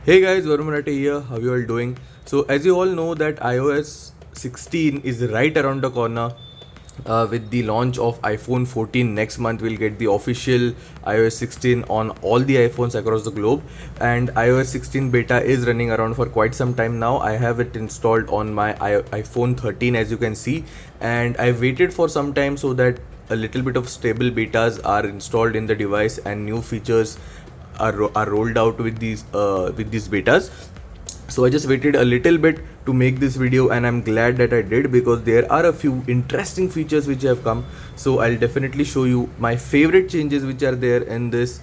Hey guys, Varun Marathi here. How you all doing? So as you all know that iOS 16 is right around the corner. With the launch of iPhone 14 next month, we'll get the official iOS 16 on all the iPhones across the globe. And iOS 16 beta is running around for quite some time now. I have it installed on my iPhone 13, as you can see, and I waited for some time so that a little bit of stable betas are installed in the device and new features are rolled out with these betas. So I just waited a little bit to make this video, and I'm glad that I did, because there are a few interesting features which have come. So I'll definitely show you my favorite changes which are there in this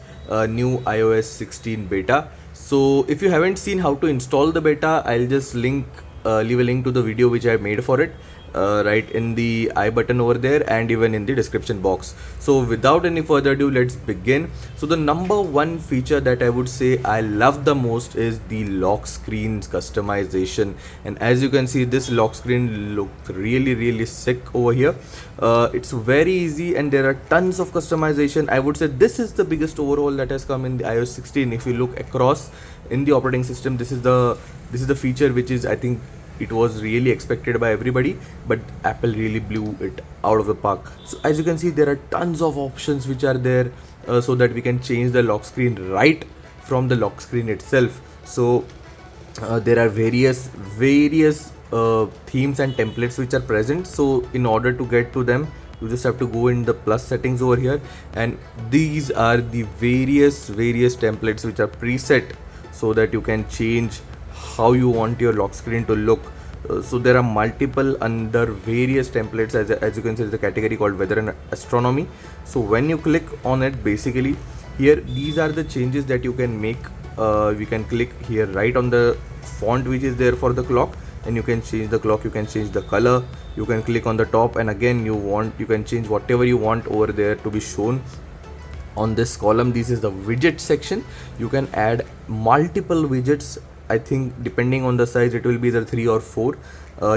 new iOS 16 beta. So if you haven't seen how to install the beta, I'll just leave a link to the video which I made for it right in the I button over there and even in the description box. So without any further ado, let's begin. So the number one feature that I would say I love the most is the lock screen customization, and as you can see, this lock screen looked really sick over here. It's very easy and there are tons of customization. I would say this is the biggest overhaul that has come in the iOS 16. If you look across in the operating system, this is the feature which is, I think, it was really expected by everybody, but Apple really blew it out of the park. So as you can see, there are tons of options which are there, so that we can change the lock screen right from the lock screen itself. So there are various themes and templates which are present. So in order to get to them, you just have to go in the plus settings over here, and these are the various templates which are preset so that you can change how you want your lock screen to look. So there are multiple under various templates. As you can see, there's a category called weather and astronomy. So when you click on it, basically here these are the changes that you can make. We can click here right on the font which is there for the clock, and you can change the clock, you can change the color, you can click on the top, and again you can change whatever you want over there to be shown on this column. This is the widget section. You can add multiple widgets. I think depending on the size, it will be either 3 or 4.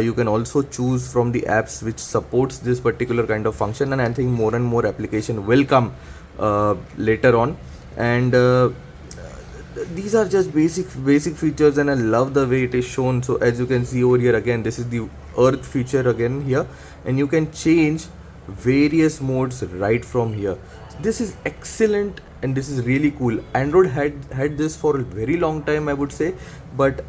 You can also choose from the apps which supports this particular kind of function, and I think more and more application will come later on. And these are just basic features, and I love the way it is shown. So as you can see over here, again, this is the earth feature again here, and you can change various modes right from here. This is excellent and this is really cool. Android had this for a very long time, I would say, but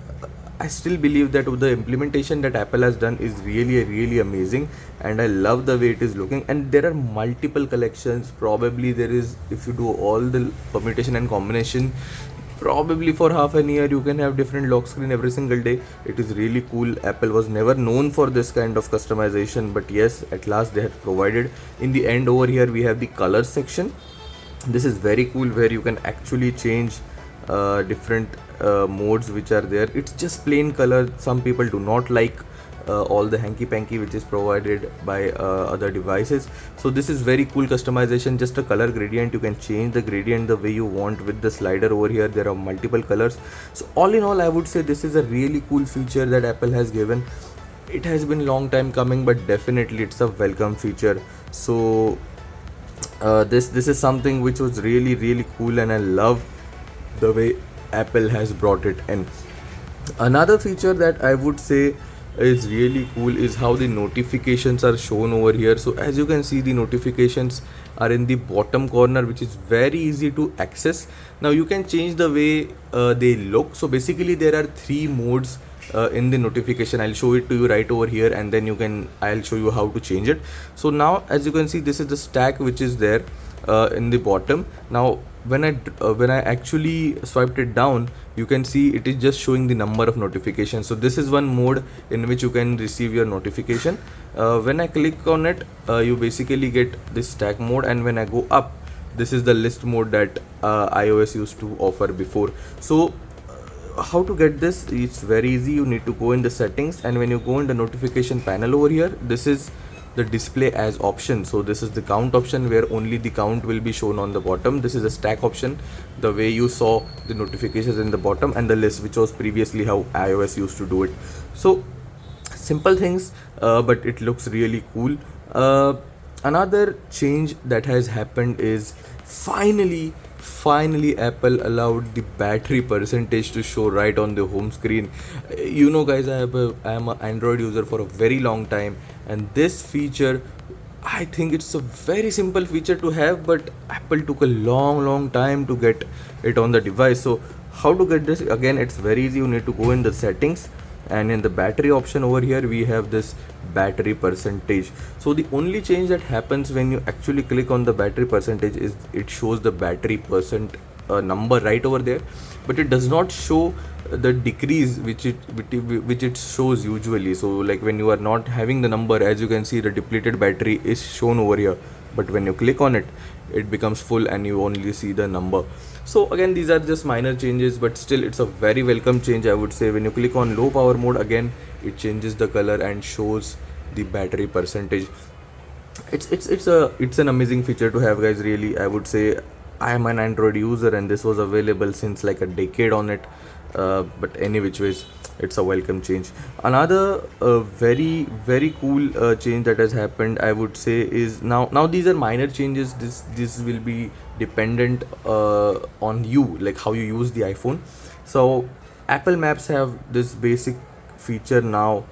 I still believe that the implementation that Apple has done is really amazing, and I love the way it is looking. And there are multiple collections. Probably there is, if you do all the permutation and combination, probably for half an year you can have different lock screen every single day. It is really cool. Apple was never known for this kind of customization, but yes, at last they have provided. In the end over here we have the color section. This is very cool, where you can actually change different modes which are there. It's just plain color. Some people do not like all the hanky panky which is provided by other devices. So this is very cool customization. Just a color gradient, you can change the gradient the way you want with the slider over here. There are multiple colors. So all in all, I would say this is a really cool feature that Apple has given. It has been long time coming, but definitely it's a welcome feature. So this is something which was really cool, and I love the way Apple has brought it in. Another feature that I would say is really cool is how the notifications are shown over here. So as you can see, the notifications are in the bottom corner, which is very easy to access. Now you can change the way they look. So basically there are 3 modes in the notification. I'll show it to you right over here, and then I'll show you how to change it. So now as you can see, this is the stack which is there in the bottom. Now when I actually swiped it down, you can see it is just showing the number of notifications. So this is one mode in which you can receive your notification. When I click on it, you basically get this stack mode, and when I go up, this is the list mode that iOS used to offer before. So how to get this? It's very easy. You need to go in the settings, and when you go in the notification panel over here, this is the display as option. So this is the count option, where only the count will be shown on the bottom. This is a stack option, the way you saw the notifications in the bottom, and the list, which was previously how iOS used to do it. So simple things, but it looks really cool. Another change that has happened is finally finally Apple allowed the battery percentage to show right on the home screen. You know guys, I am an Android user for a very long time, and this feature, I think it's a very simple feature to have, but Apple took a long time to get it on the device. So how to get this? Again, it's very easy. You need to go in the settings, and in the battery option over here we have this battery percentage. So the only change that happens when you actually click on the battery percentage is it shows the battery percent number right over there, but it does not show the decrease which it shows usually. So like when you are not having the number, as you can see, the depleted battery is shown over here, but when you click on it, it becomes full and you only see the number. So again, these are just minor changes, but still it's a very welcome change, I would say. When you click on low power mode, again it changes the color and shows the battery percentage. It's an amazing feature to have, guys. Really, I would say I am an Android user and this was available since like a decade on it. But any which ways, it's a welcome change. Another very cool change that has happened, I would say, is now these are minor changes. This will be dependent on you, like how you use the iPhone. So Apple Maps have this basic feature now,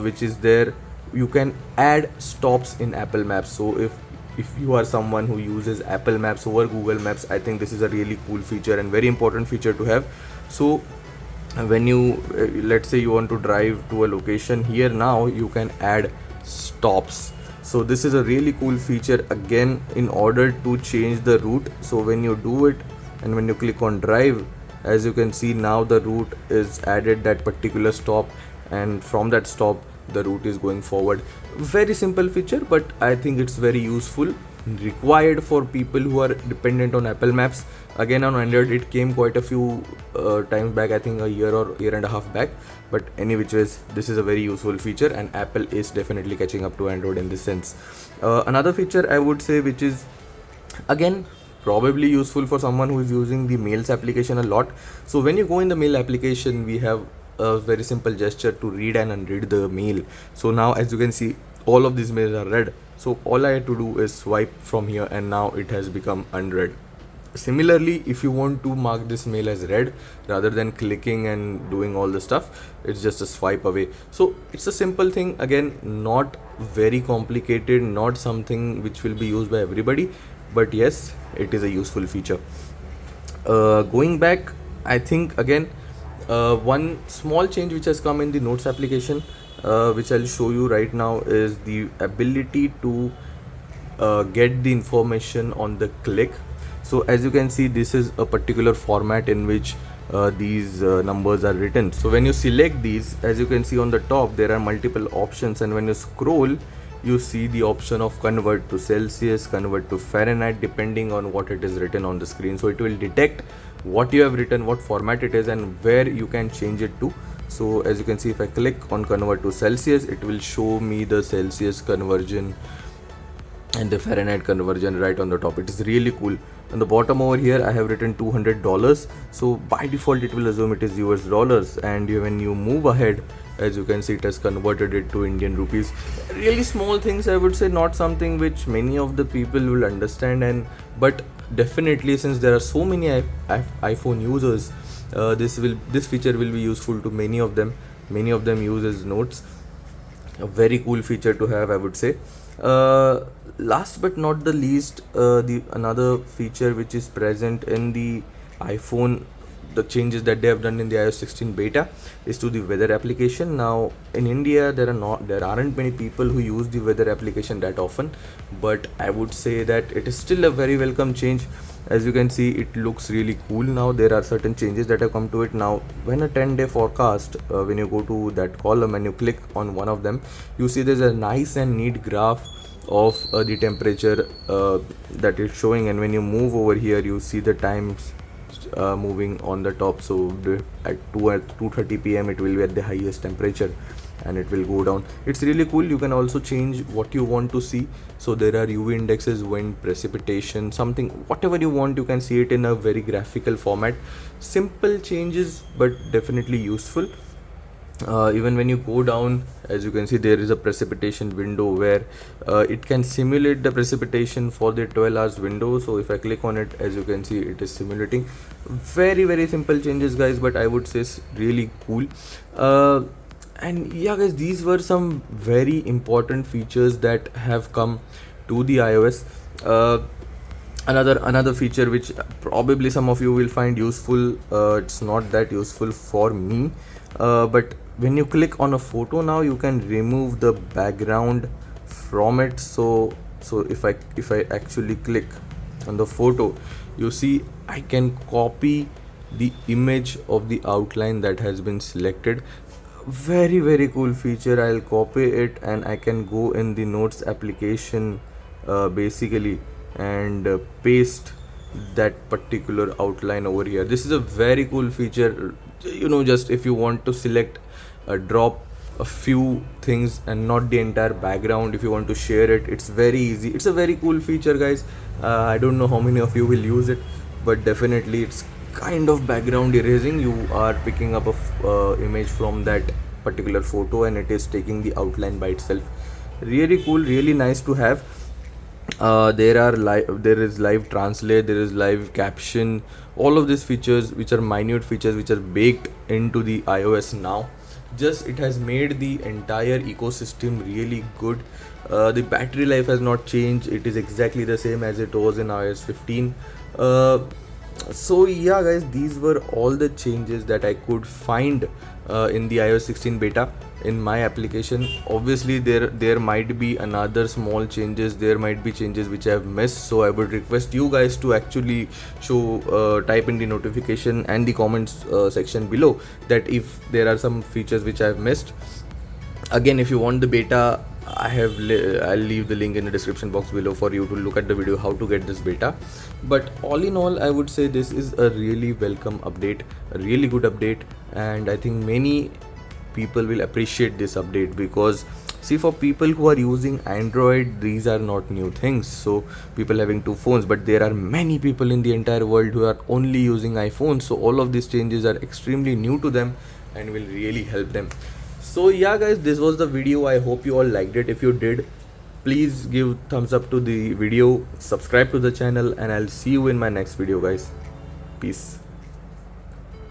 which is there. You can add stops in Apple Maps. So if you are someone who uses Apple Maps over Google Maps, I think this is a really cool feature and very important feature to have. So when you let's say you want to drive to a location, here now you can add stops. So this is a really cool feature, again, in order to change the route. So when you do it and when you click on drive, as you can see, now the route is added, that particular stop, and from that stop the route is going forward. Very simple feature, but I think it's very useful, required for people who are dependent on Apple Maps. Again, on Android it came quite a few times back, I think a year or year and a half back, but any which ways, this is a very useful feature and Apple is definitely catching up to Android in this sense. Another feature I would say, which is again probably useful for someone who is using the Mails application a lot. So when you go in the Mail application, we have a very simple gesture to read and unread the mail. So now, as you can see, all of these mails are read. So all I had to do is swipe from here and now it has become unread. Similarly, if you want to mark this mail as read, rather than clicking and doing all the stuff, it's just a swipe away. So it's a simple thing, again, not very complicated, not something which will be used by everybody, but yes, it is a useful feature. Going back, I think again, one small change which has come in the Notes application, which I'll show you right now, is the ability to get the information on the click. So as you can see, this is a particular format in which these numbers are written. So when you select these, as you can see on the top, there are multiple options, and when you scroll, you see the option of convert to Celsius, convert to Fahrenheit, depending on what it is written on the screen. So it will detect what you have written, what format it is, and where you can change it to. So as you can see, if I click on convert to Celsius, it will show me the Celsius conversion and the Fahrenheit conversion right on the top. It is really cool. On the bottom over here, I have written $200. So by default, it will assume it is US dollars. And when you move ahead, as you can see, it has converted it to Indian rupees. Really small things, I would say, not something which many of the people will understand. But definitely, since there are so many iPhone users, this feature will be useful to many of them. Many of them use as notes. A very cool feature to have, I would say. Last but not the least, the another feature which is present in the iPhone, the changes that they have done in the iOS 16 beta, is to the weather application. Now in India, there aren't many people who use the weather application that often, but I would say that it is still a very welcome change. As you can see, it looks really cool now. There are certain changes that have come to it now. When a 10-day forecast, when you go to that column and you click on one of them, you see there's a nice and neat graph of the temperature that it's showing, and when you move over here, you see the times moving on the top. So at 2:30 p.m. it will be at the highest temperature and it will go down. It's really cool. You can also change what you want to see. So there are UV indexes, wind, precipitation, something, whatever you want, you can see it in a very graphical format. Simple changes, but definitely useful. Even when you go down, as you can see, there is a precipitation window where it can simulate the precipitation for the 12 hours window. So if I click on it, as you can see, it is simulating. Very simple changes, guys, but I would say it's really cool. And yeah, guys, these were some very important features that have come to the iOS. Another feature which probably some of you will find useful, it's not that useful for me, but when you click on a photo now, you can remove the background from it. So if I actually click on the photo, you see I can copy the image of the outline that has been selected. Very cool feature. I'll copy it and I can go in the notes application, basically, and paste that particular outline over here. This is a very cool feature. Just if you want to select, drop a few things and not the entire background, if you want to share it, it's very easy. It's a very cool feature, guys. I don't know how many of you will use it, but definitely it's kind of background erasing. You are picking up a image from that particular photo and it is taking the outline by itself. Really cool, really nice to have. There is live translate, there is live caption, all of these features, which are minute features, which are baked into the iOS now. Just it has made the entire ecosystem really good. The battery life has not changed, it is exactly the same as it was in iOS 15. So yeah, guys, these were all the changes that I could find in the iOS 16 beta in my application. Obviously there might be another small changes, there might be changes which I have missed, so I would request you guys to actually type in the notification and the comments section below that if there are some features which I have missed. Again, if you want the beta, I'll leave the link in the description box below for you to look at the video how to get this beta. But all in all, I would say this is a really welcome update, a really good update, and I think many people will appreciate this update, because see, for people who are using Android, these are not new things. So people having two phones, but there are many people in the entire world who are only using iPhones, so all of these changes are extremely new to them and will really help them. So yeah, guys, this was the video. I hope you all liked it. If you did, please give thumbs up to the video, subscribe to the channel, and I'll see you in my next video, guys. Peace.